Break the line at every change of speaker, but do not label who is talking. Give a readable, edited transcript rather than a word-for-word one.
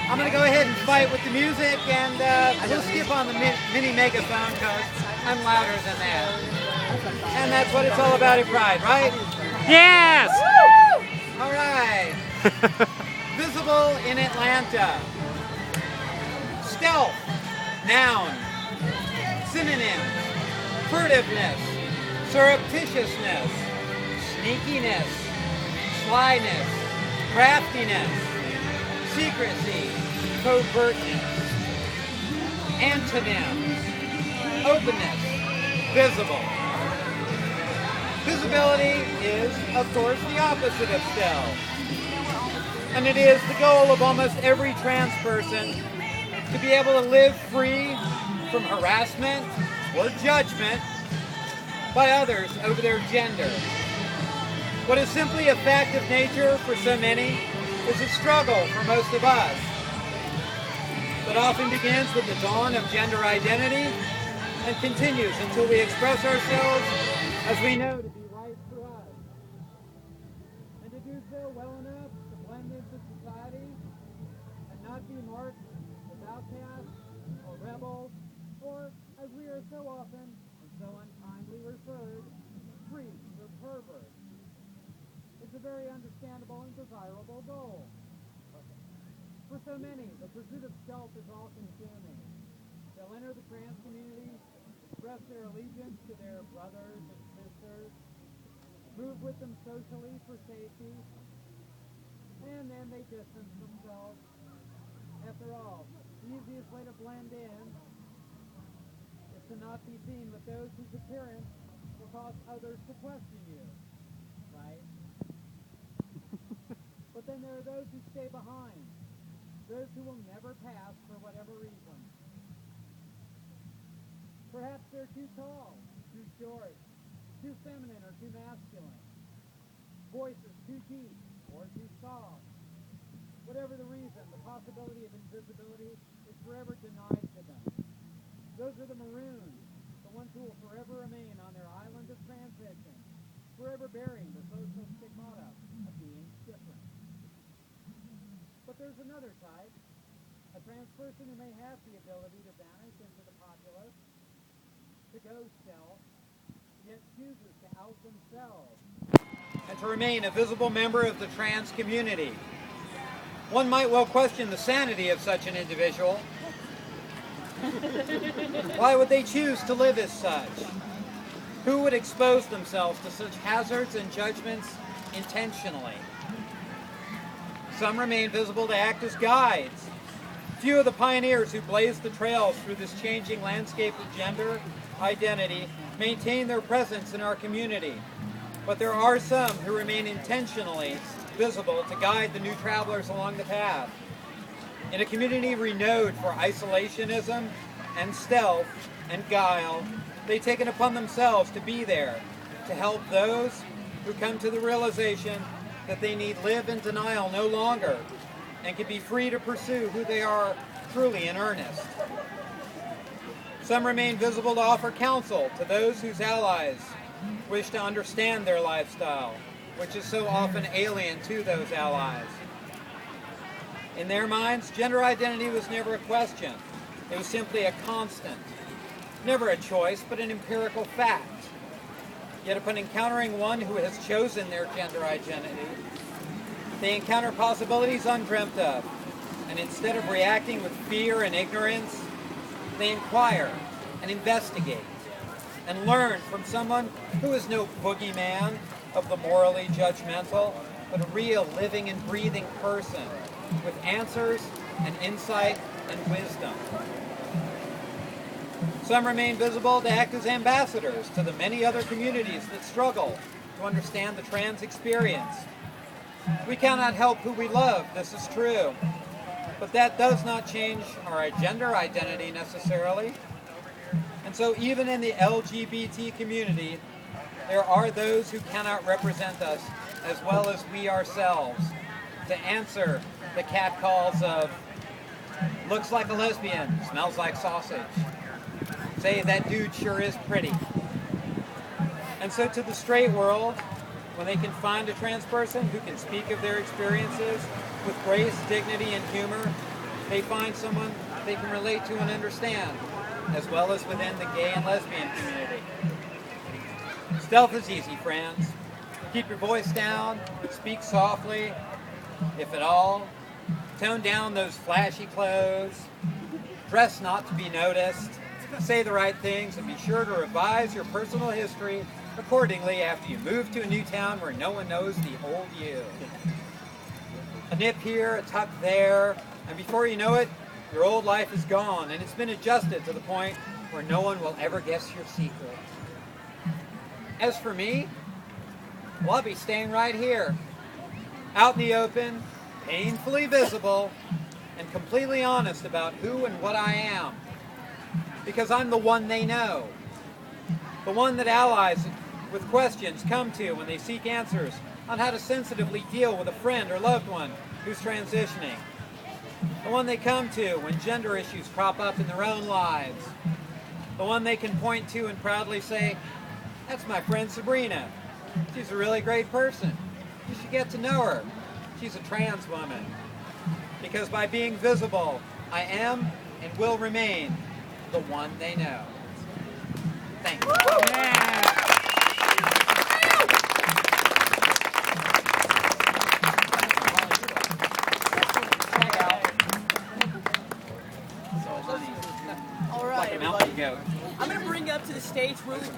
I'm going to go ahead and fight with the music, and we'll skip on the mini megaphone because I'm louder than that. And that's what it's all about at Pride, right?
Yes!
All right. Visible in Atlanta. Stealth. Noun. Synonym. Furtiveness. Surreptitiousness. Sneakiness. Slyness. Craftiness. Secrecy. Covertness. Antonym. Openness. Visible. Visibility is, of course, the opposite of stealth. And it is the goal of almost every trans person to be able to live free from harassment or judgment by others over their gender. What is simply a fact of nature for so many is a struggle for most of us. That often begins with the dawn of gender identity and continues until we express ourselves as we know to be right for us. And to do so well enough to blend into society and not be marked as outcasts or rebels, or, as we are so often and so unkindly referred, freaks or perverts. It's a very understandable and desirable goal. For so many, the pursuit of stealth is all-consuming. They'll enter the trans community, express their allegiance to their brothers and sisters, move with them socially for safety, and then they distance themselves. After all, the easiest way to blend in is to not be seen with those whose appearance will cause others to question you, right? But then there are those who stay behind, those who will never pass for whatever reason. Perhaps they're too tall, too short, too feminine or too masculine. Voices too deep or too soft. Whatever the reason, the possibility of invisibility is forever denied to them. Those are the maroons, the ones who will forever remain on their island of transition, forever bearing the social stigmata of being different. But there's another type, a trans person who may have the ability to vanish into the populace, to go stealth, yet chooses to out themselves and to remain a visible member of the trans community. One might well question the sanity of such an individual. Why would they choose to live as such? Who would expose themselves to such hazards and judgments intentionally? Some remain visible to act as guides. Few of the pioneers who blazed the trails through this changing landscape of gender identity maintain their presence in our community. But there are some who remain intentionally visible to guide the new travelers along the path. In a community renowned for isolationism and stealth and guile, they've taken upon themselves to be there, to help those who come to the realization that they need live in denial no longer and can be free to pursue who they are truly in earnest. Some remain visible to offer counsel to those whose allies wish to understand their lifestyle, which is so often alien to those allies. In their minds, gender identity was never a question. It was simply a constant. Never a choice, but an empirical fact. Yet upon encountering one who has chosen their gender identity, they encounter possibilities undreamt of, and instead of reacting with fear and ignorance, they inquire and investigate and learn from someone who is no boogeyman of the morally judgmental, but a real living and breathing person with answers and insight and wisdom. Some remain visible to act as ambassadors to the many other communities that struggle to understand the trans experience. We cannot help who we love, this is true, but that does not change our gender identity necessarily. And so even in the LGBT community, there are those who cannot represent us as well as we ourselves to answer the catcalls of looks like a lesbian, smells like sausage. Say that dude sure is pretty. And so to the straight world, when they can find a trans person who can speak of their experiences with grace, dignity, and humor, they find someone they can relate to and understand, as well as within the gay and lesbian community. Stealth is easy, friends. Keep your voice down, speak softly, if at all. Tone down those flashy clothes. Dress not to be noticed. Say the right things, and be sure to revise your personal history accordingly after you move to a new town where no one knows the old you. A nip here, a tuck there, and before you know it, your old life is gone, and it's been adjusted to the point where no one will ever guess your secret. As for me, well, I'll be staying right here, out in the open, painfully visible, and completely honest about who and what I am. Because I'm the one they know. The one that allies with questions come to when they seek answers on how to sensitively deal with a friend or loved one who's transitioning. The one they come to when gender issues crop up in their own lives. The one they can point to and proudly say, "That's my friend Sabrina. She's a really great person. You should get to know her. She's a trans woman." Because by being visible, I am and will remain the one they know. Thank you. Yeah.
All right, everybody.
Go.
I'm going to bring you up to the stage really quick.